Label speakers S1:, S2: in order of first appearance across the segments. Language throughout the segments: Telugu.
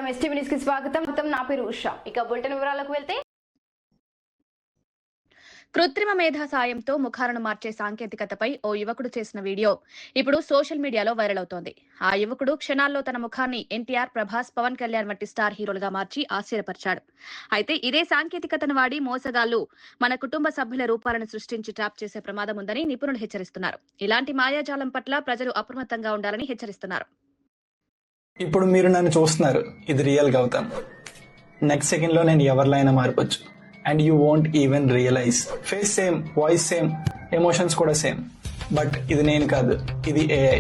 S1: నమస్కారం ఎస్టీవీ న్యూస్ కి స్వాగతం నా పేరు ఉషా ఇక బులెటిన్ వివరాలకు వెళ్తే కృత్రిమ మేధా సాయంతో ముఖాలను మార్చే సాంకేతికతపై ఓ యువకుడు చేసిన వీడియో ఇప్పుడు సోషల్ మీడియాలో వైరల్ అవుతోంది. ఆ యువకుడు క్షణాల్లో తన ముఖాన్ని ఎన్టీఆర్, ప్రభాస్, పవన్ కళ్యాణ్ వంటి స్టార్ హీరోలుగా మార్చి ఆశ్చర్యపరిచాడు. అయితే ఇదే సాంకేతికతను వాడి మోసగాళ్లు మన కుటుంబ సభ్యుల రూపాలను సృష్టించి ట్రాప్ చేసే ప్రమాదం ఉందని నిపుణులు హెచ్చరిస్తున్నారు. ఇలాంటి మాయాజాలం పట్ల ప్రజలు అప్రమత్తంగా ఉండాలని హెచ్చరిస్తున్నారు.
S2: ఇప్పుడు మీరు నన్ను చూస్తున్నారు, ఇది రియల్ గౌతమ్. నెక్స్ట్ సెకండ్ లో నేను ఎవరిలైనా మారిపోవచ్చు. And you won't even realise. Face same, voice same, emotions కూడా సేమ్. బట్ ఇది నేను కాదు, ఇది ఏఐ.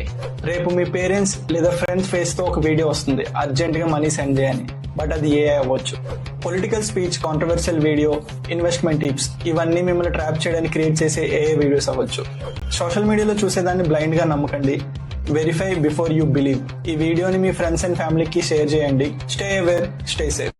S2: రేపు మీ పేరెంట్స్ లేదా ఫ్రెండ్స్ ఫేస్ తో ఒక వీడియో వస్తుంది, అర్జెంట్ గా మనీ సెండ్ చేయని. బట్ అది ఏఐ అవ్వచ్చు. Political speech, controversial video, investment tips, ఇవన్నీ మిమ్మల్ని ట్రాప్ చేయడానికి క్రియేట్ చేసే ఏఐ వీడియోస్ అవ్వచ్చు. సోషల్ మీడియాలో చూసేదాన్ని బ్లైండ్ గా నమ్మకండి. Verify before you believe. ఈ వీడియోని మీ ఫ్రెండ్స్ అండ్ ఫ్యామిలీకి షేర్ చేయండి. Stay aware, stay safe.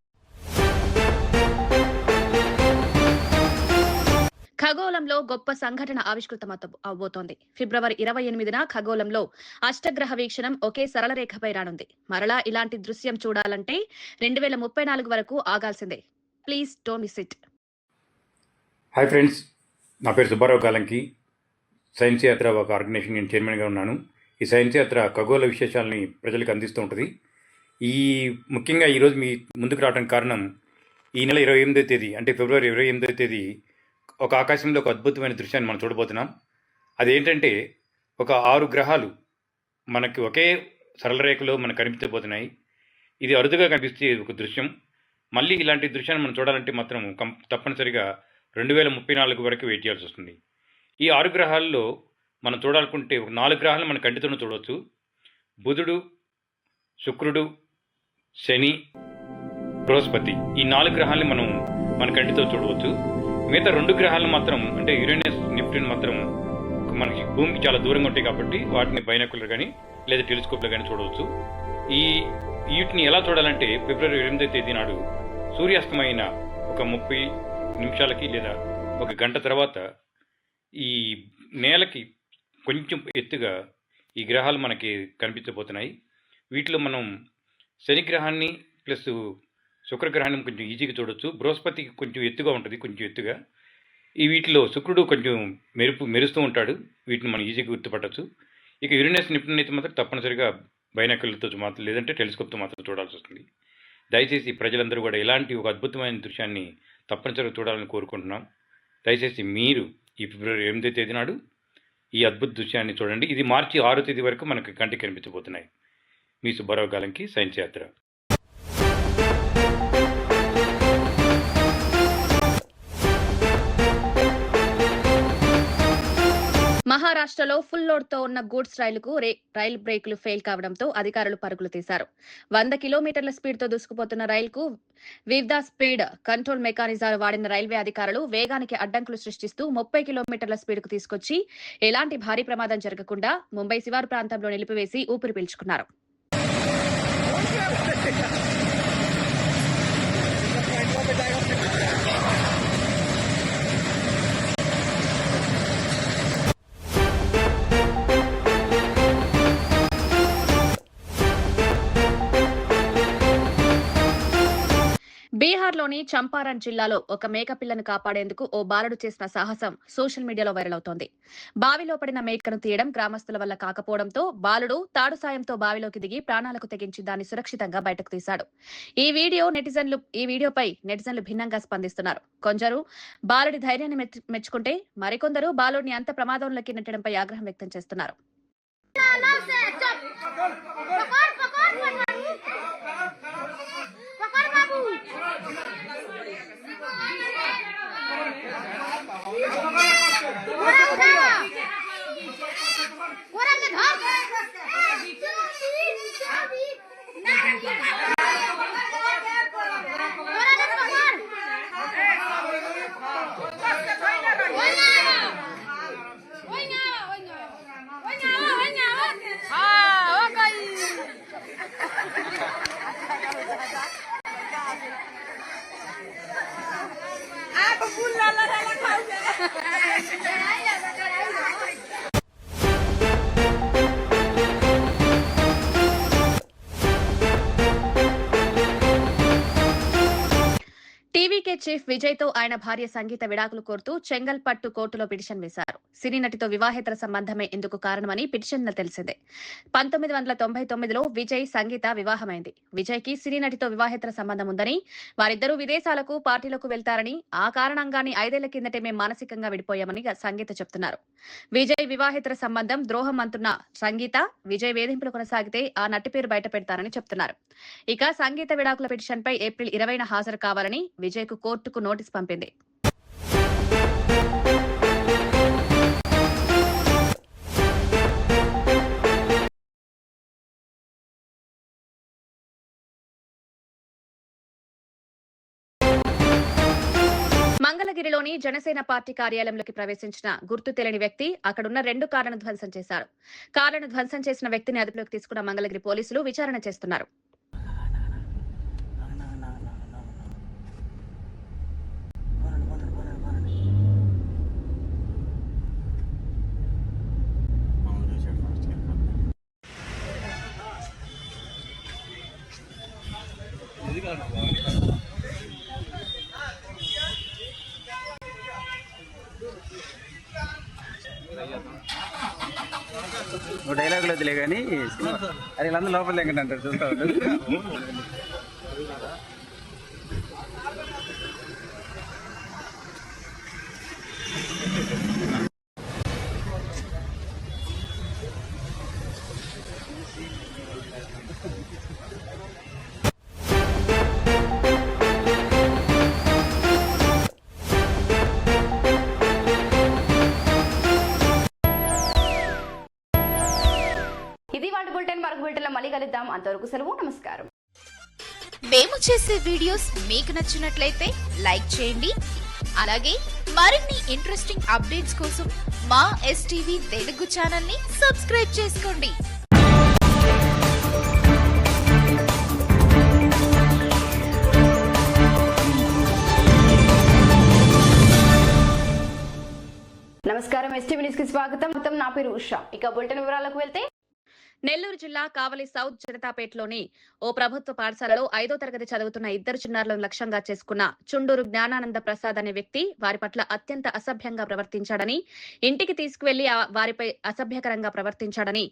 S1: ఖగోళంలో గొప్ప సంఘటన ఆవిష్కృతం అవబోతోంది. ఫిబ్రవరి 28న ఖగోళంలో అష్టగ్రహ వీక్షణం ఒకే సరళ రేఖపై రానుంది. మరలా ఇలాంటి దృశ్యం చూడాలంటే 2034 వరకు ఆగాల్సిందే. Please don't miss it.
S3: Hi friends, నా పేరు సుబ్బారావు కాలంకి. సైన్స్ యాత్ర ఒక ఆర్గనైజేషన్ నేను చైర్మన్గా ఉన్నాను. ఈ సైన్స్ యాత్ర ఖగోళ విశేషాలని ప్రజలకు అందిస్తూ ఉంటుంది. ముఖ్యంగా ఈరోజు మీ ముందుకు రావడానికి కారణం, ఈ నెల 28వ తేదీ అంటే ఫిబ్రవరి 28వ తేదీ ఒక ఆకాశంలో ఒక అద్భుతమైన దృశ్యాన్ని మనం చూడబోతున్నాం. అదేంటంటే, ఒక 6 గ్రహాలు మనకి ఒకే సరళ రేఖలో మనకు కనిపించబోతున్నాయి. ఇది అరుదుగా కనిపిస్తే ఒక దృశ్యం. మళ్ళీ ఇలాంటి దృశ్యాన్ని మనం చూడాలంటే మాత్రం తప్పనిసరిగా 2034 వరకు వెయిట్ చేయాల్సి వస్తుంది. ఈ 6 గ్రహాల్లో మనం చూడాలనుకుంటే 4 గ్రహాలను మన కంటితోనే చూడవచ్చు. బుధుడు, శుక్రుడు, శని, బృహస్పతి, ఈ 4 గ్రహాలని మనం మన కంటితో చూడవచ్చు. మిగతా 2 గ్రహాలను మాత్రం, అంటే యురేనస్, నెప్ట్యూన్ మాత్రం మనకి భూమికి చాలా దూరంగా ఉంటాయి కాబట్టి వాటిని బైనాకులర్ కానీ లేదా టెలిస్కోప్లో కానీ చూడవచ్చు. వీటిని ఎలా చూడాలంటే, ఫిబ్రవరి 8వ తేదీ నాడు సూర్యాస్తమైన ఒక 30 నిమిషాలకి లేదా ఒక గంట తర్వాత ఈ నేలకి కొంచెం ఎత్తుగా ఈ గ్రహాలు మనకి కనిపించబోతున్నాయి. వీటిలో మనం శని గ్రహాన్ని ప్లస్ శుక్రగ్రహాన్ని కొంచెం ఈజీగా చూడవచ్చు. బృహస్పతికి కొంచెం ఎత్తుగా ఉంటుంది, కొంచెం ఎత్తుగా. వీటిలో శుక్రుడు కొంచెం మెరుస్తూ ఉంటాడు. వీటిని మనం ఈజీగా గుర్తుపట్టచ్చు. ఇక యురేనస్, నెప్ట్యూన్ అయితే మాత్రం తప్పనిసరిగా బైనాకులర్తో మాత్రం లేదంటే టెలిస్కోప్తో మాత్రం చూడాల్సి వస్తుంది. దయచేసి ప్రజలందరూ కూడా ఇలాంటి ఒక అద్భుతమైన దృశ్యాన్ని తప్పనిసరిగా చూడాలని కోరుకుంటున్నాం. దయచేసి మీరు ఈ ఫిబ్రవరి 8వ తేదీ నాడు ఈ అద్భుత దృశ్యాన్ని చూడండి. ఇది మార్చి 6వ తేదీ వరకు మనకు కంటికి కనిపించబోతున్నాయి. మీ సుబ్బారావు కాలంకి, సైన్స్ యాత్ర.
S1: మహారాష్ట్రలో ఫుల్ లోడ్ తో ఉన్న గూడ్స్ రైలు బ్రేకులు ఫెయిల్ కావడంతో అధికారులు పరుగులు తీశారు. 100 కిలోమీటర్ల స్పీడ్ తో దూసుకుపోతున్న రైలుకు వివిధ స్పీడ్ కంట్రోల్ మెకానిజాలు వాడిన రైల్వే అధికారులు వేగానికి అడ్డంకులు సృష్టిస్తూ 30 కిలోమీటర్ల స్పీడ్ కు తీసుకొచ్చి ఎలాంటి భారీ ప్రమాదం జరగకుండా ముంబై శివారు ప్రాంతంలో నిలిపివేసి ఊపిరి పీల్చుకున్నారు. బీహార్లోని చంపారణ్ జిల్లాలో ఒక మేకపిల్లను కాపాడేందుకు ఓ బాలుడు చేసిన సాహసం సోషల్ మీడియాలో వైరల్ అవుతోంది. బావిలో పడిన మేకను తీయడం గ్రామస్తుల వల్ల కాకపోవడంతో బాలుడు తాడు సాయంతో బావిలోకి దిగి ప్రాణాలకు తెగించి దాన్ని సురక్షితంగా బయటకు తీశాడు. ఈ వీడియోపై నెటిజన్లు భిన్నంగా స్పందిస్తున్నారు. కొందరు బాలుడి ధైర్యాన్ని మెచ్చుకుంటే, మరికొందరు బాలుడిని అంత ప్రమాదంలోకి నెట్టడంపై ఆగ్రహం వ్యక్తం చేస్తున్నారు. చీఫ్ విజయ్ తో ఆయన భార్య సంగీత విడాకులు కోరుతూ చెంగల్పట్టు కోర్టులో పిటిషన్ వేశారు. సినీ నటితో వివాహేతర సంబంధమే ఇందుకు కారణమని పిటిషన్లో తెలిసిందే. 1999లో విజయ్ సంగీత వివాహమైంది. విజయ్ కి సినీ నటితో వివాహేతర సంబంధం ఉందని, వారిద్దరూ విదేశాలకు పార్టీలకు వెళ్తారని, ఆ కారణంగానే 5 ఏళ్ల కిందటే మేం మానసికంగా విడిపోయామని సంగీత చెప్తున్నారు. విజయ్ వివాహేతర సంబంధం ద్రోహం అంటున్న సంగీత, విజయ్ వేధింపులు కొనసాగితే ఆ నటి పేరు బయట పెడతారని చెప్తున్నారు. ఇక సంగీత విడాకుల పిటిషన్పై ఏప్రిల్ 20న హాజరు కావాలని విజయ్ కు కోర్టుకు నోటీస్ పంపింది. మంగళగిరిలోని జనసేన పార్టీ కార్యాలయంలోకి ప్రవేశించిన గుర్తు తెలియని వ్యక్తి అక్కడున్న 2 కార్లను ధ్వంసం చేశారు. కార్లను ధ్వంసం చేసిన వ్యక్తిని అదుపులోకి తీసుకున్న మంగళగిరి పోలీసులు విచారణ చేస్తున్నారు.
S4: డైలాగులు వదిలే కానీ అది వీళ్ళందరూ లోపల ఎక్కడ అంటారు చూస్తా ఉంటారు.
S1: ఇది వాటి బులెటిన్. మరొక బులెటిన్లో మళ్ళీ కలుద్దాం. అంతవరకు సెలవు. నమస్కారం.
S5: మేము చేసే వీడియోస్ మీకు నచ్చినట్లయితే లైక్ చేయండి. అలాగే మరిన్ని ఇంట్రెస్టింగ్ అప్డేట్స్ కోసం మా ఎస్టీవీ తెలుగు ఛానల్ ని సబ్స్క్రైబ్ చేసుకోండి.
S1: నమస్కారం. ఎస్టీవీ న్యూస్ కి స్వాగతం. నా పేరు ఉషా. ఇక బులెటిన్ వివరాలకు వెళ్తే, నెల్లూరు జిల్లా కావలి సౌత్ జనతాపేటలోని ఓ ప్రభుత్వ పాఠశాలలో 5వ తరగతి చదువుతున్న 2 చిన్నారులను లక్ష్యంగా చేసుకున్న చుండూరు జ్ఞానానంద ప్రసాద్ అనే వ్యక్తి వారి పట్ల అత్యంత అసభ్యంగా ప్రవర్తించాడని, ఇంటికి తీసుకువెళ్లి వారిపై అసభ్యకరంగా ప్రవర్తించాడని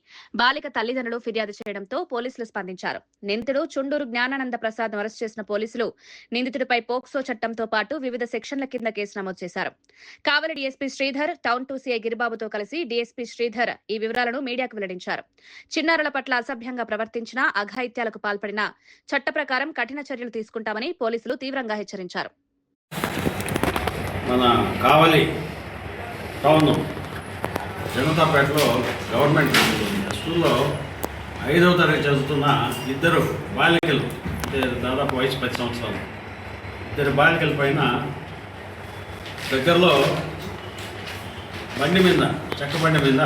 S1: బాలిక తల్లిదండ్రులు ఫిర్యాదు చేయడంతో పోలీసులు స్పందించారు. నిందితుడు చుండూరు జ్ఞానానంద ప్రసాద్ ను అరెస్ట్ చేసిన పోలీసులు నిందితుడిపై పోక్సో చట్టంతో పాటు వివిధ సెక్షన్ల కింద కేసు నమోదు చేశారు. కావలి డీఎస్పీ శ్రీధర్, టౌన్ 2 సీఐ గిరిబాబుతో కలిసి డీఎస్పీ శ్రీధర్ ఈ వివరాలను మీడియాకు వెల్లడించారు. చిన్నారుల పట్ల అసభ్యంగా ప్రవర్తించిన, అఘాయిత్యాలకు పాల్పడిన చట్ట ప్రకారం కఠిన చర్యలు తీసుకుంటామని పోలీసులు తీవ్రంగా హెచ్చరించారు.
S6: మన కావలి టౌన్ జనతాపేటలో గవర్నమెంట్ స్కూల్లో 5వ తరగతి చదువుతున్న 2 బాలికలు, అంటే దాదాపు వయసు 10 సంవత్సరాలు, 2 బాలికల పైన దగ్గరలో బండి మీద, చెక్క బండి మీద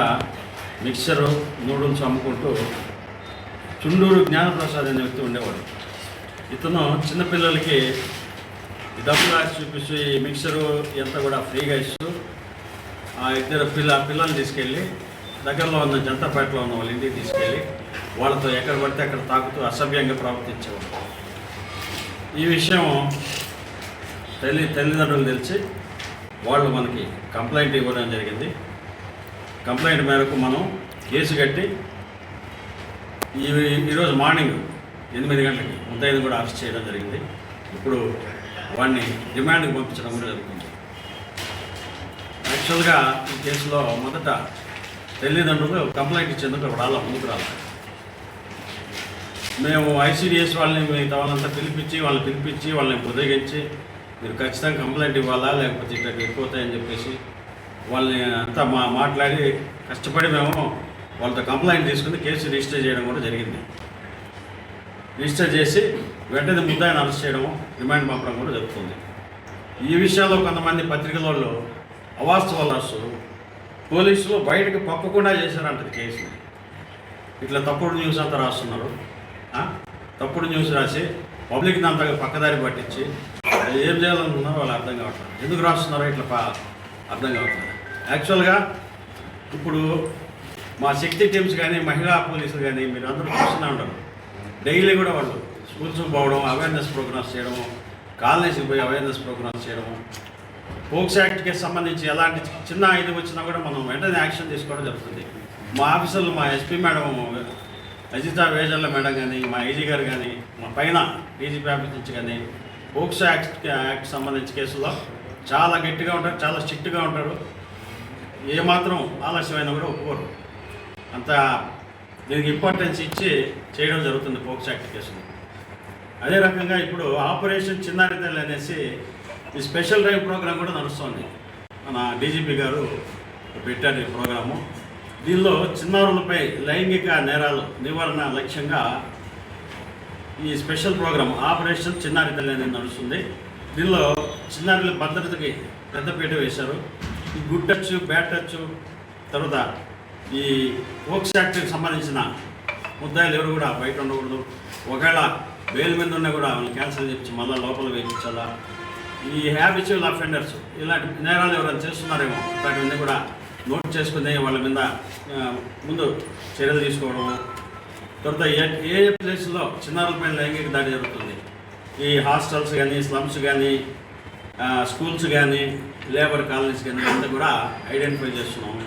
S6: మిక్చరు, నూడిల్స్ అమ్ముకుంటూ చుండూరు జ్ఞానప్రసాద్ అనే వ్యక్తి ఉండేవాడు. ఇతను చిన్నపిల్లలకి డబ్బులు రాసి చూపిస్తూ ఈ మిక్చరు ఎంత కూడా ఫ్రీగా ఇస్తూ ఆ 2 పిల్లల్ని తీసుకెళ్ళి దగ్గరలో ఉన్న జనతాపేటలో ఉన్న వాళ్ళ ఇంటికి తీసుకెళ్ళి వాళ్ళతో ఎక్కడ పడితే అక్కడ తాకుతూ అసభ్యంగా ప్రవర్తించేవాడు. ఈ విషయం తల్లిదండ్రులు తెలిసి వాళ్ళు మనకి కంప్లైంట్ ఇవ్వడం జరిగింది. కంప్లైంట్ మేరకు మనం కేసు కట్టి ఈరోజు మార్నింగ్ 8 గంటలకి ముద్దాయిని కూడా అరెస్ట్ చేయడం జరిగింది. ఇప్పుడు వాడిని రిమాండ్కి పంపించడం కూడా జరుగుతుంది. యాక్చువల్గా ఈ కేసులో మొదట తల్లిదండ్రులు కంప్లైంట్ ఇచ్చేందుకు ముందుకు రావాలి. మేము ఐసీడీఎస్ వాళ్ళని మిగతా వాళ్ళంతా పిలిపించి వాళ్ళని బుద్ధగించి మీరు ఖచ్చితంగా కంప్లైంట్ ఇవ్వాలా, లేకపోతే ఇట్లా ఎక్కువతాయని చెప్పేసి వాళ్ళని అంతా మాట్లాడి కష్టపడి మేము వాళ్ళతో కంప్లైంట్ తీసుకుని కేసు రిజిస్టర్ చేయడం కూడా జరిగింది. రిజిస్టర్ చేసి వెంటనే ముద్దాయిని అరెస్ట్ చేయడం, రిమాండ్ పంపడం కూడా జరుగుతుంది. ఈ విషయంలో కొంతమంది పత్రికల వాళ్ళు అవాస్తవాలు రాస్తూ పోలీసులు బయటకు పంపకుండా చేశారంటది కేసుని. ఇట్లా తప్పుడు న్యూస్ అంతా రాస్తున్నారు. తప్పుడు న్యూస్ రాసి పబ్లిక్ని అంతా పక్కదారి పట్టించి ఏం చేయాలనుకున్నారో వాళ్ళు అర్థం కావట్లేదు. ఎందుకు రాస్తున్నారో ఇట్లా అర్థం కావట్లేదు. యాక్చువల్గా ఇప్పుడు మా శక్తి టీమ్స్ కానీ, మహిళా పోలీసులు కానీ మీరు అందరూ చూస్తూనే ఉండరు. డైలీ కూడా వాళ్ళు స్కూల్స్కి పోవడం, అవేర్నెస్ ప్రోగ్రామ్స్ చేయడం, కాలనీస్కి పోయి అవేర్నెస్ ప్రోగ్రామ్స్ చేయడము, పోక్స్ యాక్ట్కి సంబంధించి ఎలాంటి చిన్న ఇది వచ్చినా కూడా మనం వెంటనే యాక్షన్ తీసుకోవడం జరుగుతుంది. మా ఆఫీసర్లు, మా ఎస్పీ మేడం అజితా వేజల్ల మేడం కానీ, మా ఐజీ గారు కానీ, మా పైన డీజీపీ ఆఫీస్ నుంచి కానీ పోక్స్ యాక్ట్ సంబంధించి కేసుల్లో చాలా గట్టిగా ఉంటారు, చాలా స్ట్రిక్ట్గా ఉంటారు. ఏమాత్రం ఆలస్యమైనా కూడా ఒప్పుకోరు. అంత దీనికి ఇంపార్టెన్స్ ఇచ్చి చేయడం జరుగుతుంది పోక్స్ యాక్ట్ కేసులు. అదే రకంగా ఇప్పుడు ఆపరేషన్ చిన్నారి తల్లి అనేసి ఈ స్పెషల్ డ్రైవ్ ప్రోగ్రాం కూడా నడుస్తుంది. మన డీజీపీ గారు పెట్టారు ఈ ప్రోగ్రాము. దీనిలో చిన్నారులపై లైంగిక నేరాలు నివారణ లక్ష్యంగా ఈ స్పెషల్ ప్రోగ్రాం ఆపరేషన్ చిన్నారి తల్లి అనేది నడుస్తుంది. దీనిలో చిన్నారుల భద్రతకి పెద్దపీట వేశారు. ఈ గుడ్ టచ్, బ్యాడ్ టచ్, తర్వాత ఈ పోక్స్ యాక్ట్కి సంబంధించిన ముద్దాయిలు ఎవరు కూడా బయట ఉండకూడదు. ఒకవేళ బెయిల్ మీద ఉన్నా కూడా వాళ్ళని క్యాన్సిల్ చేయించి మళ్ళీ లోపల వేయించాలా. ఈ హ్యాబిచువల్ అఫెండర్స్ ఇలాంటి నేరాలు ఎవరైనా చేస్తున్నారేమో వాటిని కూడా నోట్ చేసుకుని వాళ్ళ మీద ముందు చర్యలు తీసుకోవడము. తర్వాత ఏ ప్లేస్లో చిన్నారులపైన లైంగిక దాడి జరుగుతుంది, ఈ హాస్టల్స్ కానీ, స్లమ్స్ కానీ, స్కూల్స్ కానీ, లేబర్ కాలనీస్ కానీ అంతా కూడా ఐడెంటిఫై చేస్తున్నాము.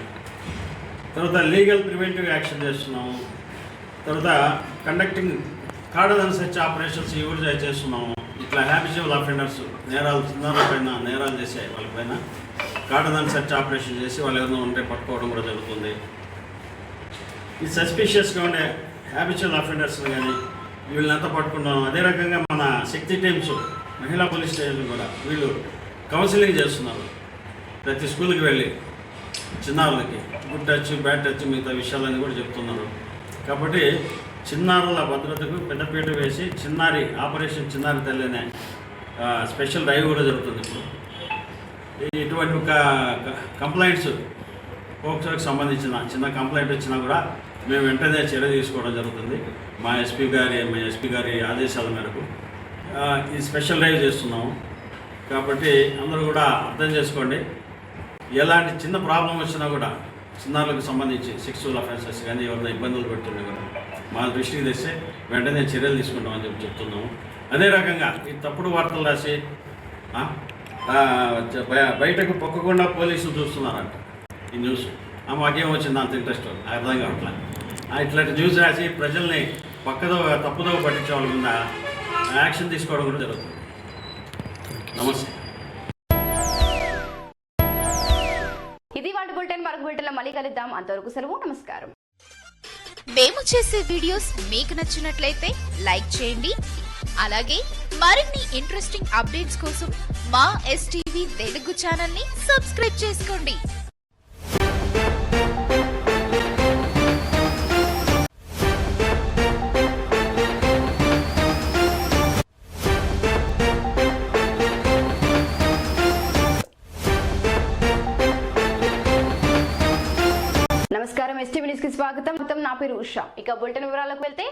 S6: తర్వాత లీగల్ ప్రివెంటివ్ యాక్షన్ చేస్తున్నాము. తర్వాత conducting cordon search operations use చేస్తున్నాము. ఇట్లా హ్యాబిచువల్ అఫెండర్స్ నేరాలు, చిన్నారులపైన నేరాలు చేసే వాళ్ళపైన కార్డన్ సెర్చ్ ఆపరేషన్ చేసి వాళ్ళు ఏదైనా ఉంటే పట్టుకోవడం కూడా జరుగుతుంది. ఈ సస్పిషియస్గా ఉండే హ్యాబిచువల్ అఫెండర్స్ని కానీ వీళ్ళనంతా పట్టుకుంటాం. అదే రకంగా మన శక్తి టీమ్స్, మహిళా పోలీస్ స్టేషన్లు కూడా వీళ్ళు కౌన్సిలింగ్ చేస్తున్నారు. ప్రతి స్కూల్కి వెళ్ళి చిన్నారులకి గుడ్ టచ్, బ్యాడ్ టచ్, మిగతా విషయాలన్నీ కూడా చెప్తున్నారు. కాబట్టి చిన్నారుల భద్రతకు పెద్దపీట వేసి చిన్నారి ఆపరేషన్ చిన్నారి తల్లి అనే స్పెషల్ డ్రైవ్ కూడా జరుగుతుంది. ఇప్పుడు ఇటువంటి ఒక కంప్లైంట్స్ పోక్సోకి సంబంధించిన చిన్న కంప్లైంట్ వచ్చినా కూడా మేము వెంటనే చర్య తీసుకోవడం జరుగుతుంది. మా ఎస్పీ గారి ఆదేశాల మేరకు ఈ స్పెషల్ డ్రైవ్ చేస్తున్నాము. కాబట్టి అందరూ కూడా అర్థం చేసుకోండి. ఎలాంటి చిన్న ప్రాబ్లం వచ్చినా కూడా చిన్నారులకు సంబంధించి సెక్సువల్ అఫెన్సెస్ కానీ ఎవరైనా ఇబ్బందులు పెడుతున్నా కూడా మా దృష్టికి తెస్తే వెంటనే చర్యలు తీసుకుంటామని చెప్తున్నాము. అదే రకంగా ఈ తప్పుడు వార్తలు రాసి బయటకు పొక్కకుండా పోలీసులు చూస్తున్నారంట ఈ న్యూస్. మాకేం వచ్చింది అంత ఇంట్రెస్ట్ అర్థం కావట్లా. ఇట్లాంటి న్యూస్ రాసి ప్రజల్ని తప్పుదో పట్టించే వాళ్ళ మీద యాక్షన్ తీసుకోవడం కూడా జరుగుతుంది. నమస్తే.
S1: ఇది వాటి బులెటిన్. మరొక బులెటిన్లో మళ్ళీ కలుద్దాం. అంతవరకు సెలవు. నమస్కారం.
S5: మేము చేసే వీడియోస్ మీకు నచ్చినట్లయితే లైక్ చేయండి. అలాగే మరిన్ని ఇంట్రెస్టింగ్ అప్డేట్స్ కోసం మా ఎస్టీవీ తెలుగు ఛానల్ ని సబ్స్క్రైబ్ చేసుకోండి.
S1: నమస్కారం. ఎస్టీవీ న్యూస్ కి స్వాగతం. నా పేరు ఉషా. ఇక బులెటిన్ వివరాలకు వెళ్తే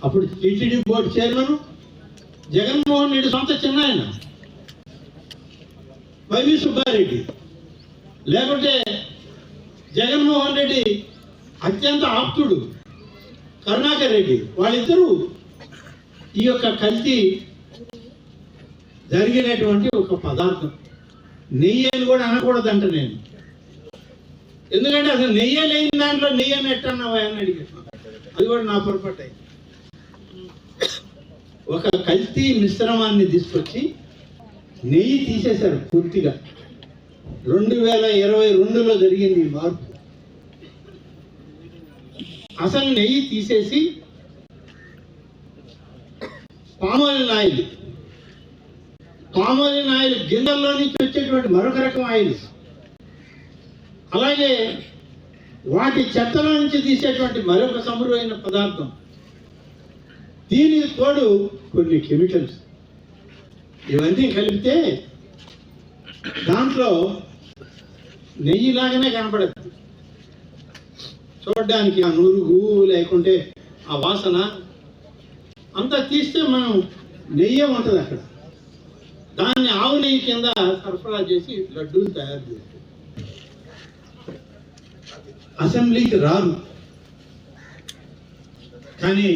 S7: అప్పుడు TTD board chairman Jaganmohan Reddy సొంత చిన్నాయన వైవి సుబ్బారెడ్డి, లేకుంటే జగన్మోహన్ రెడ్డి అత్యంత ఆప్తుడు కరుణాకర్ రెడ్డి, వాళ్ళిద్దరూ ఈ యొక్క కల్తీ జరిగినటువంటి ఒక పదార్థం. నెయ్యి అని కూడా అనకూడదంట నేను, ఎందుకంటే అసలు నెయ్యి లేని దాంట్లో నెయ్యి అని ఎట్టన్నావా అని అడిగాను. అది కూడా నా పొరపాటు అయింది. ఒక కల్తీ మిశ్రమాన్ని తీసుకొచ్చి నెయ్యి తీసేశారు పూర్తిగా. 2022లో జరిగింది ఈ మార్పు. అసలు నెయ్యి తీసేసి పామాయిల్ ఆయిల్ గింజల్లో నుంచి వచ్చేటువంటి మరొక రకం ఆయిల్, అలాగే వాటి చెత్తలో నుంచి తీసేటువంటి మరొక సమృద్ధమైన పదార్థం దీనికి తోడు కొన్ని కెమికల్స్, ఇవన్నీ కలిపితే దాంట్లో నెయ్యిలాగానే కనపడదు చూడడానికి. ఆ నురుగు లేకుంటే ఆ వాసన అంతా తీస్తే మనం నెయ్యి ఉంటుంది అక్కడ. దాన్ని ఆవు నెయ్యి కింద సరఫరా చేసి లడ్డూలు తయారు చేస్తారు. అసెంబ్లీకి రారు కానీ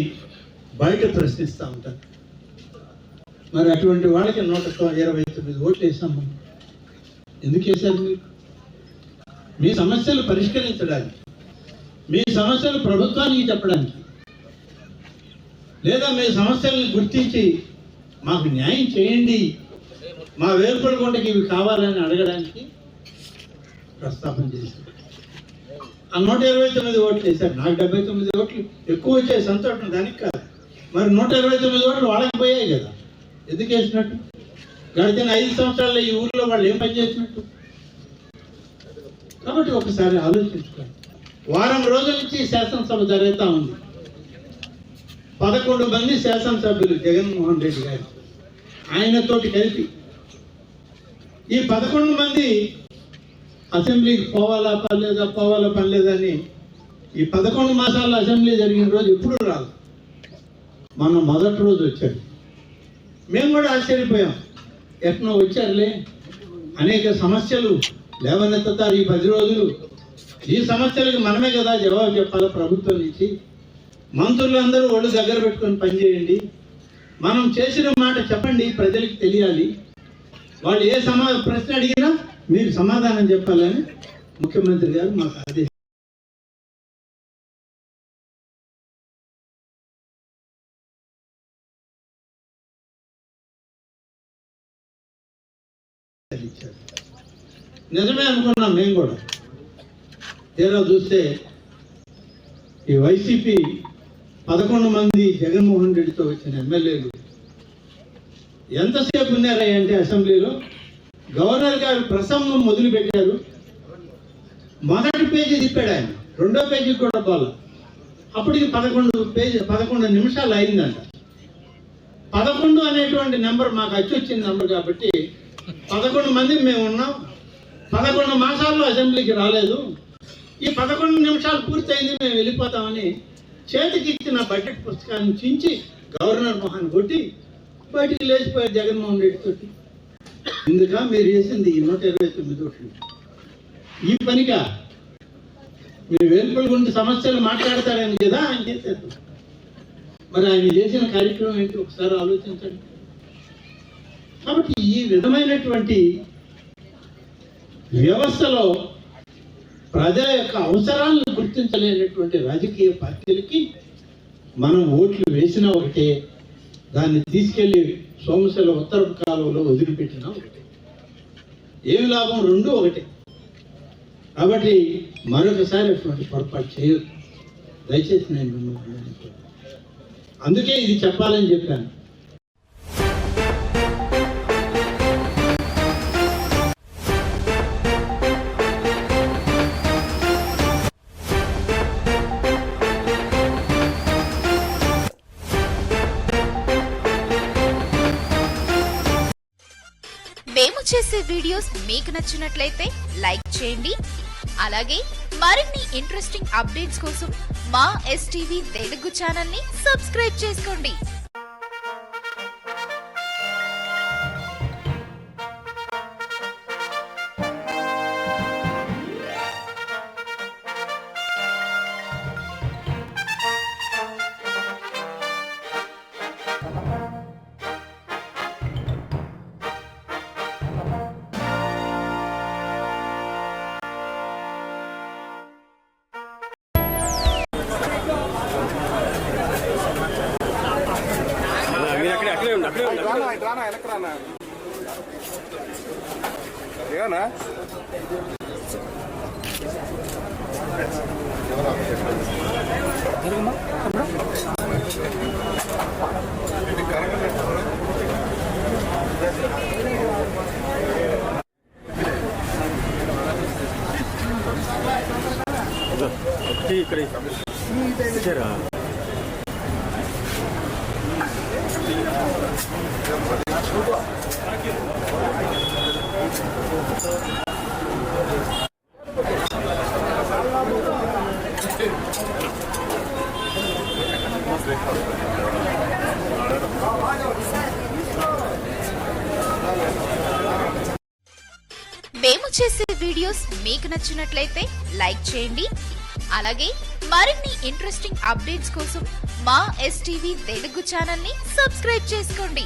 S7: బయట ప్రశ్నిస్తూ ఉంటారు. మరి అటువంటి వాళ్ళకి 129 ఓట్లు వేసాం మనం. ఎందుకు వేశారు మీరు? మీ సమస్యలు పరిష్కరించడానికి, మీ సమస్యలు ప్రభుత్వానికి చెప్పడానికి, లేదా మీ సమస్యలను గుర్తించి మాకు న్యాయం చేయండి, మా వేర్పడకుండా ఇవి కావాలని అడగడానికి ప్రస్తాపన చేశారు. ఆ 129 ఓట్లు వేశారు. నాకు 79 ఓట్లు ఎక్కువ వచ్చాయి, సంతోషం, దానికి కాదు. మరి 129 ఓట్లు వాళ్ళకి పోయాయి కదా. ఎందుకు వేసినట్టు? గడిచిన 5 సంవత్సరాల్లో ఈ ఊర్లో వాళ్ళు ఏం పని చేసినట్టు? కాబట్టి ఒకసారి ఆలోచించుకోండి. వారం రోజుల నుంచి శాసనసభ జరుగుతూ ఉంది. 11 మంది శాసనసభ్యులు జగన్మోహన్ రెడ్డి గారు ఆయనతోటి కలిపి ఈ 11 మంది అసెంబ్లీకి పోవాలా పర్లేదా అని ఈ 11 మాసాల్లో అసెంబ్లీ జరిగిన రోజు ఎప్పుడు రాదు. మనం మొదటి రోజు వచ్చాడు. మేము కూడా ఆశ్చర్యపోయాం, ఎట్నో వచ్చారులే, అనేక సమస్యలు లేవనెత్తుతారు ఈ 10 రోజులు. ఈ సమస్యలకు మనమే కదా జవాబు చెప్పాలి ప్రభుత్వం నుంచి. మంత్రులందరూ ఒళ్ళు దగ్గర పెట్టుకొని పనిచేయండి, మనం చేసిన మాట చెప్పండి, ప్రజలకు తెలియాలి, వాళ్ళు ఏ ప్రశ్న అడిగినా మీరు సమాధానం చెప్పాలని ముఖ్యమంత్రి గారు మాకు ఆదేశం ఇచ్చారు. నిజమే అనుకున్నాం మేము కూడా. తీరా చూస్తే ఈ వైసీపీ 11 మంది జగన్మోహన్ రెడ్డితో వచ్చిన ఎమ్మెల్యేలు ఎంతసేపు ఉన్నారా అంటే అసెంబ్లీలో గవర్నర్ గారు ప్రసంగం మొదలుపెట్టారు. మొదటి పేజీ తిప్పాడు ఆయన, రెండో పేజీకి కూడా పోలా. అప్పటికి 11 నిమిషాలు అయిందంట. 11 అనేటువంటి నెంబర్ మాకు వచ్చిన నెంబర్ కాబట్టి 11 మంది మేము ఉన్నాం. 11 మాసాల్లో అసెంబ్లీకి రాలేదు. ఈ 11 నిమిషాలు పూర్తయింది, మేము వెళ్ళిపోతామని చేతికి ఇచ్చిన బడ్జెట్ పుస్తకాన్ని చించి గవర్నర్ మొహాన్ని కొట్టి బయటికి లేచిపోయారు జగన్మోహన్ రెడ్డి తోటి. ఇందుక మీరు చేసింది ఈ 129 ఓట్లు. ఈ పనిగా మీరు వేలుపల గురించి సమస్యలు మాట్లాడతారని కదా ఆయన చేశారు. మరి ఆయన చేసిన కార్యక్రమం ఏంటి ఒకసారి ఆలోచించండి. కాబట్టి ఈ విధమైనటువంటి వ్యవస్థలో ప్రజల యొక్క అవసరాలను గుర్తించలేనటువంటి రాజకీయ పార్టీలకి మనం ఓట్లు వేసినా ఒకటే, దాన్ని తీసుకెళ్లి సోమశిల ఉత్తర కాలువలో వదిలిపెట్టినా ఒకటే. ఏమి లాభం? రెండు ఒకటే. కాబట్టి మరొకసారి అటువంటి పొరపాటు చేయొద్దు దయచేసి. నేను మిమ్మల్ని అందుకే ఇది చెప్పాలని చెప్పాను.
S5: మేము చేసే వీడియోస్ మీకు నచ్చినట్లయితే లైక్ చేయండి. అలాగే మరిన్ని ఇంట్రెస్టింగ్ అప్డేట్స్ కోసం మా ఎస్టీవీ తెలుగు ఛానల్ ని సబ్స్క్రైబ్ చేసుకోండి. మేము చేసే వీడియోస్ మీకు నచ్చినట్లయితే లైక్ చేయండి. అలాగే మరిన్ని ఇంట్రెస్టింగ్ అప్డేట్స్ కోసం మా ఎస్టీవీ తెలుగు ఛానల్ ని సబ్స్క్రైబ్ చేసుకోండి.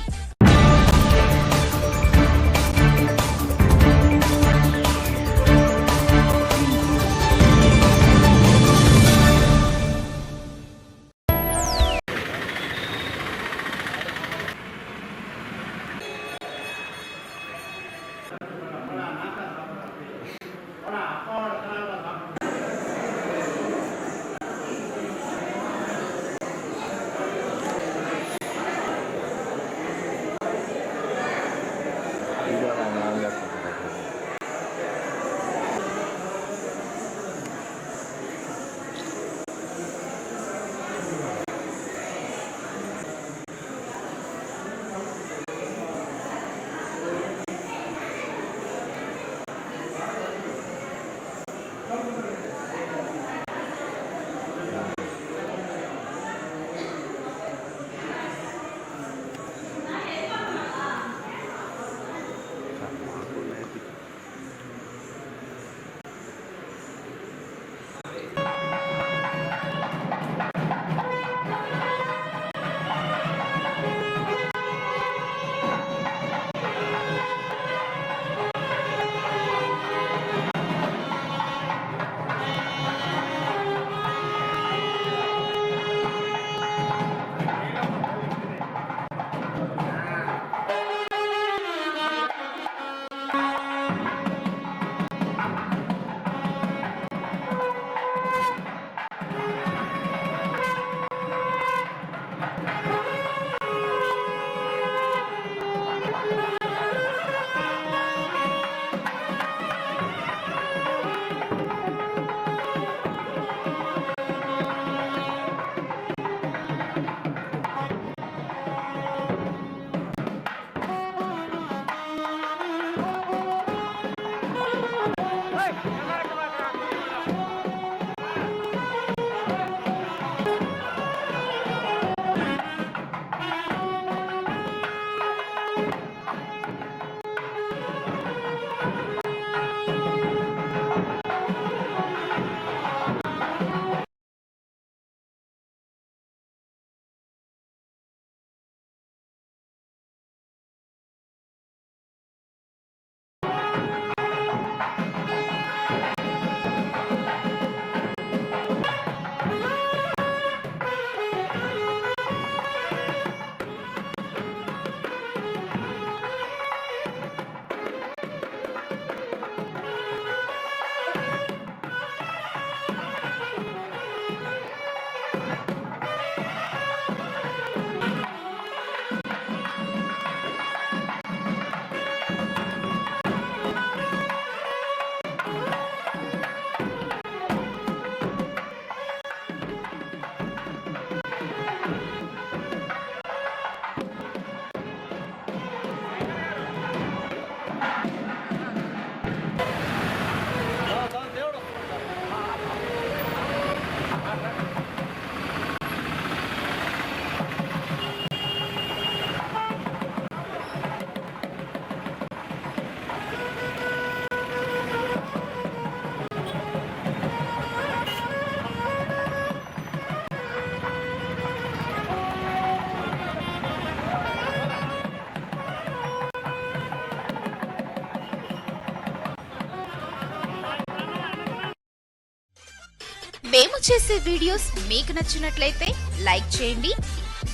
S5: మేము చేసే వీడియోస్ మీకు నచ్చినట్లయితే లైక్ చేయండి.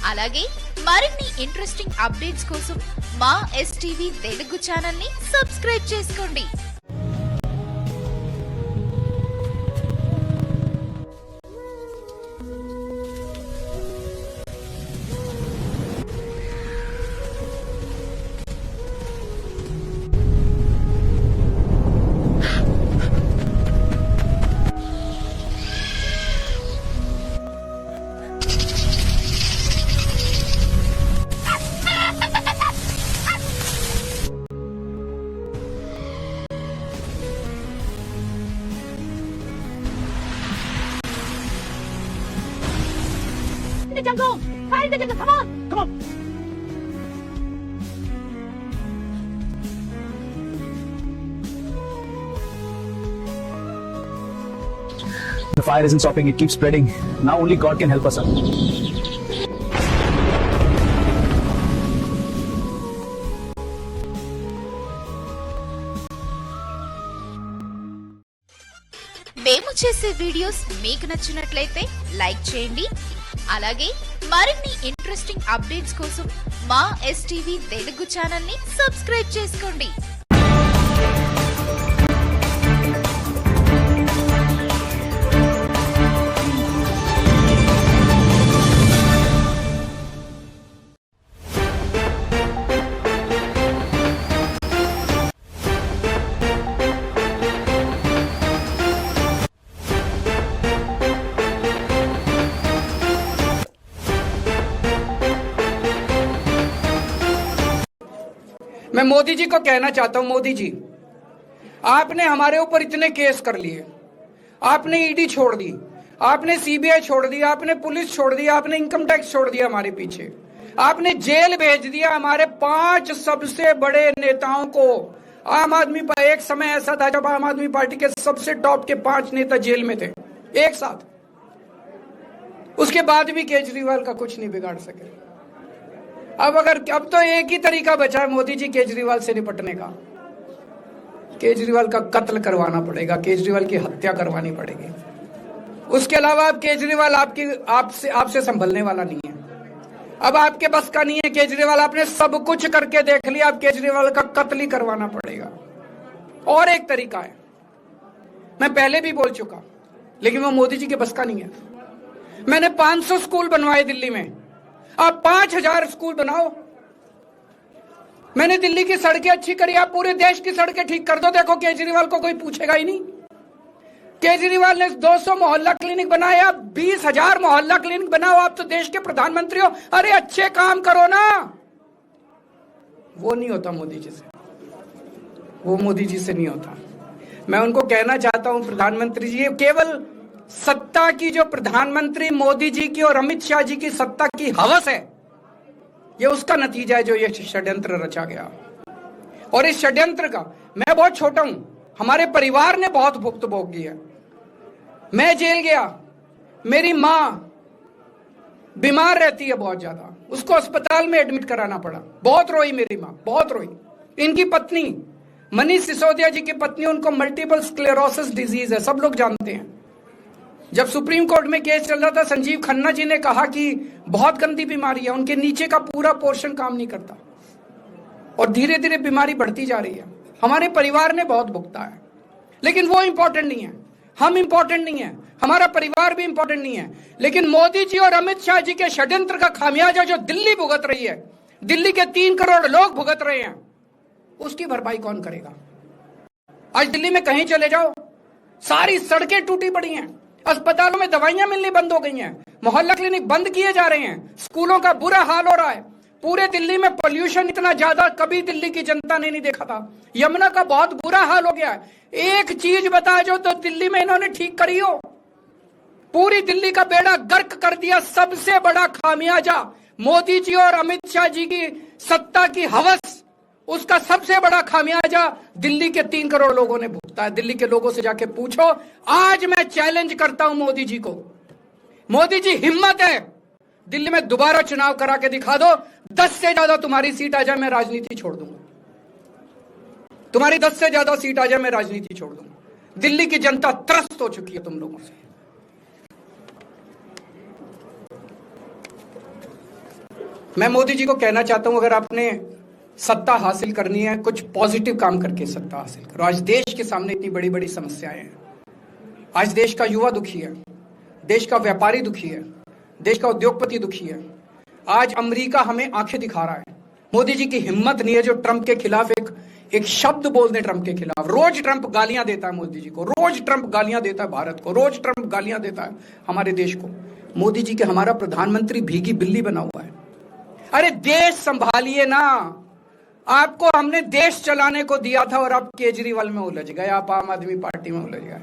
S5: అలాగే మరిన్ని ఇంట్రెస్టింగ్ అప్డేట్స్ కోసం మా ఎస్టీవీ తెలుగు ఛానల్ ని సబ్స్క్రైబ్ చేసుకోండి.
S1: the jungle! Fight the jungle! Come on! Come on!
S8: The fire isn't stopping, it keeps spreading. Now only God can help us out.
S5: మేము చేసే వీడియోస్ మీకు నచ్చినట్లయితే లైక్ చేయండి. అలాగే మరిన్ని ఇంట్రెస్టింగ్ అప్డేట్స్ కోసం మా ఎస్టీవీ తెలుగు ఛానల్ ని సబ్స్క్రైబ్ చేసుకోండి.
S9: मैं मोदी जी को कहना चाहता हूं, मोदी जी आपने हमारे ऊपर इतने केस कर लिए, आपने ईडी छोड़ दी, आपने सीबीआई छोड़ दी, आपने पुलिस छोड़ दी, आपने इनकम टैक्स छोड़ दिया हमारे पीछे, आपने जेल भेज दिया हमारे 5 सबसे बड़े नेताओं को। आम आदमी एक समय ऐसा था जब आम आदमी पार्टी के सबसे टॉप के 5 नेता जेल में थे एक साथ। उसके बाद भी केजरीवाल का कुछ नहीं बिगाड़ सके। अब तो एक ही तरीका बचा है मोदी जी केजरीवाल से निपटने का, केजरीवाल का कत्ल करवाना पड़ेगा, केजरीवाल की हत्या करवानी पड़ेगी। उसके अलावा अब केजरीवाल आपसे संभलने वाला नहीं है। अब आपके बस का नहीं है केजरीवाल, आपने सब कुछ करके देख लिया, अब केजरीवाल का कत्ल ही करवाना पड़ेगा। और एक तरीका है, मैं पहले भी बोल चुका, लेकिन वो मोदी जी के बस का नहीं है। मैंने 500 स्कूल बनवाए दिल्ली में, आप 5000 स्कूल बनाओ। मैंने दिल्ली की सड़कें अच्छी करी, आप पूरे देश की सड़कें ठीक कर दो, देखो केजरीवाल को कोई पूछेगा ही नहीं। केजरीवाल ने 200 मोहल्ला क्लिनिक बनाए, आप 20,000 मोहल्ला क्लिनिक बनाओ। आप तो देश के प्रधानमंत्री हो, अरे अच्छे काम करो ना। वो नहीं होता मोदी जी से, वो मोदी जी से नहीं होता। मैं उनको कहना चाहता हूं, प्रधानमंत्री जी, केवल सत्ता की जो प्रधानमंत्री मोदी जी की और अमित शाह जी की सत्ता की हवस है, ये उसका नतीजा है जो ये षड्यंत्र रचा गया। और इस षड्यंत्र का मैं बहुत छोटा हूं, हमारे परिवार ने बहुत भुगत भोगी है। मैं जेल गया, मेरी मां बीमार रहती है बहुत ज्यादा, उसको अस्पताल में एडमिट कराना पड़ा, बहुत रोई मेरी मां, बहुत रोई। इनकी पत्नी मनीष सिसोदिया जी की पत्नी, उनको मल्टीपल स्क्लेरोसिस डिजीज है, सब लोग जानते हैं। जब सुप्रीम कोर्ट में केस चल रहा था, संजीव खन्ना जी ने कहा कि बहुत गंदी बीमारी है, उनके नीचे का पूरा पोर्शन काम नहीं करता और धीरे धीरे बीमारी बढ़ती जा रही है। हमारे परिवार ने बहुत भुगता है, लेकिन वो इंपॉर्टेंट नहीं है, हम इंपॉर्टेंट नहीं है, हमारा परिवार भी इंपॉर्टेंट नहीं है। लेकिन मोदी जी और अमित शाह जी के षड्यंत्र का खामियाजा जो दिल्ली भुगत रही है, दिल्ली के 3 करोड़ लोग भुगत रहे हैं, उसकी भरपाई कौन करेगा? आज दिल्ली में कहीं चले जाओ, सारी सड़कें टूटी पड़ी हैं, अस्पतालों में दवाइयां मिलनी बंद हो गई हैं, मोहल्ला क्लिनिक बंद किए जा रहे हैं, स्कूलों का बुरा हाल हो रहा है। पूरे दिल्ली में पोल्यूशन इतना ज्यादा कभी दिल्ली की जनता ने नहीं देखा था। यमुना का बहुत बुरा हाल हो गया है। एक चीज बता जो तो दिल्ली में इन्होंने ठीक करी हो, पूरी दिल्ली का बेड़ा गर्क कर दिया। सबसे बड़ा खामियाजा मोदी जी और अमित शाह जी की सत्ता की हवस, उसका सबसे बड़ा खामियाजा दिल्ली के 3 करोड़ लोगों ने भुगता है। दिल्ली के लोगों से जाके पूछो। आज मैं चैलेंज करता हूं मोदी जी को, मोदी जी हिम्मत है दिल्ली में दोबारा चुनाव करा के दिखा दो, 10 से ज्यादा तुम्हारी सीट आ जाए, मैं राजनीति छोड़ दूंगा। तुम्हारी 10 से ज्यादा सीट आ जाए, मैं राजनीति छोड़ दूंगा। दिल्ली की जनता त्रस्त हो चुकी है तुम लोगों से। मैं मोदी जी को कहना चाहता हूं, अगर आपने सत्ता हासिल करनी है, कुछ पॉजिटिव काम करके सत्ता हासिल करो। आज देश के सामने इतनी बड़ी बड़ी समस्याएं हैं। आज देश का युवा दुखी है, देश का व्यापारी दुखी है, देश का उद्योगपति दुखी है। आज अमेरिका हमें आंखें दिखा रहा है। मोदी जी की हिम्मत नहीं है जो ट्रंप के खिलाफ एक शब्द बोल दे। ट्रंप के खिलाफ रोज ट्रंप गालियां देता है मोदी जी को, रोज ट्रंप गालियां देता है भारत को, रोज ट्रंप गालियां देता है हमारे देश को। मोदी जी के हमारा प्रधानमंत्री भीगी बिल्ली बना हुआ है। अरे देश संभालिए ना, आपको हमने देश चलाने को दिया था और आप केजरीवाल में उलझ गए, आप आम आदमी पार्टी में उलझ गए।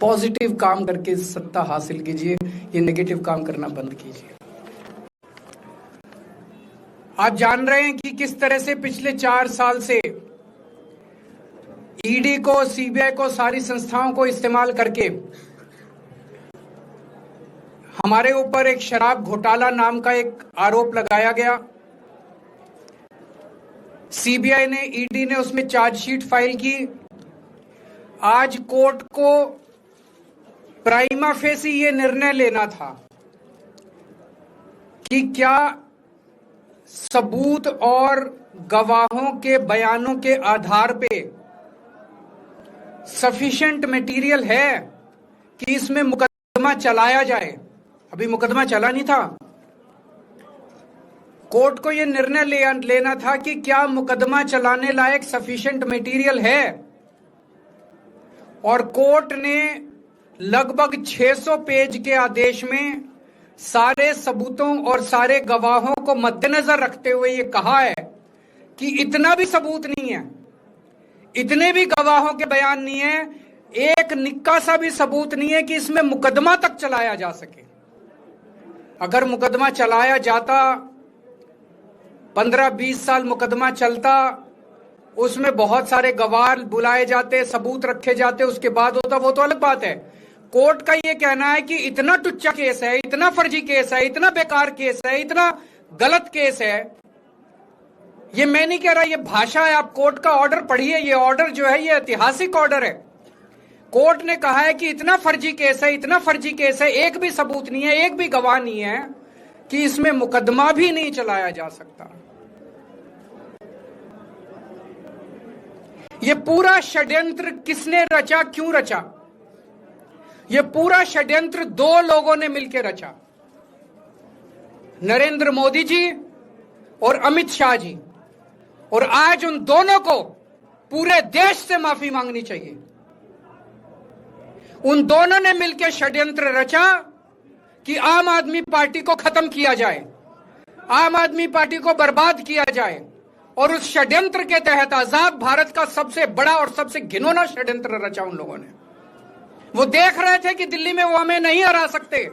S9: पॉजिटिव काम करके सत्ता हासिल कीजिए, ये नेगेटिव काम करना बंद कीजिए। आप जान रहे हैं कि किस तरह से पिछले 4 साल से ईडी को, सीबीआई को, सारी संस्थाओं को इस्तेमाल करके हमारे ऊपर एक शराब घोटाला नाम का एक आरोप लगाया गया। सीबीआई ने, ईडी ने उसमें चार्जशीट फाइल की। आज कोर्ट को प्राइमा फेसी ये निर्णय लेना था कि क्या सबूत और गवाहों के बयानों के आधार पे सफिशिएंट मटेरियल है कि इसमें मुकदमा चलाया जाए। अभी मुकदमा चला नहीं था। कोर्ट को यह निर्णय लेना था कि क्या मुकदमा चलाने लायक सफिशिएंट मटेरियल है, और कोर्ट ने लगभग 600 पेज के आदेश में सारे सबूतों और सारे गवाहों को मद्देनजर रखते हुए यह कहा है कि इतना भी सबूत नहीं है, इतने भी गवाहों के बयान नहीं है, एक निक्का सा भी सबूत नहीं है कि इसमें मुकदमा तक चलाया जा सके। अगर मुकदमा चलाया जाता, 15-20 साल मुकदमा चलता, उसमें बहुत सारे गवाह बुलाए जाते, सबूत रखे जाते, उसके बाद होता, वो तो अलग बात है। कोर्ट का ये कहना है कि इतना टुच्चा केस है, इतना फर्जी केस है, इतना बेकार केस है, इतना गलत केस है। ये मैं नहीं कह रहा, ये भाषा है। आप कोर्ट का ऑर्डर पढ़िए। ये ऑर्डर जो है ये ऐतिहासिक ऑर्डर है। कोर्ट ने कहा है कि इतना फर्जी केस है, इतना फर्जी केस है, एक भी सबूत नहीं है, एक भी गवाह नहीं है कि इसमें मुकदमा भी नहीं चलाया जा सकता। ये पूरा षड्यंत्र किसने रचा, क्यों रचा? ये पूरा षड्यंत्र 2 लोगों ने मिलकर रचा, नरेंद्र मोदी जी और अमित शाह जी। और आज उन दोनों को पूरे देश से माफी मांगनी चाहिए। उन दोनों ने मिलकर षड्यंत्र रचा कि आम आदमी पार्टी को खत्म किया जाए, आम आदमी पार्टी को बर्बाद किया जाए। और उस षड्यंत्र के तहत आजाद भारत का सबसे बड़ा और सबसे घिनौना षड्यंत्र रचा उन लोगों ने। वो देख रहे थे कि दिल्ली में वो हमें नहीं हरा सकते,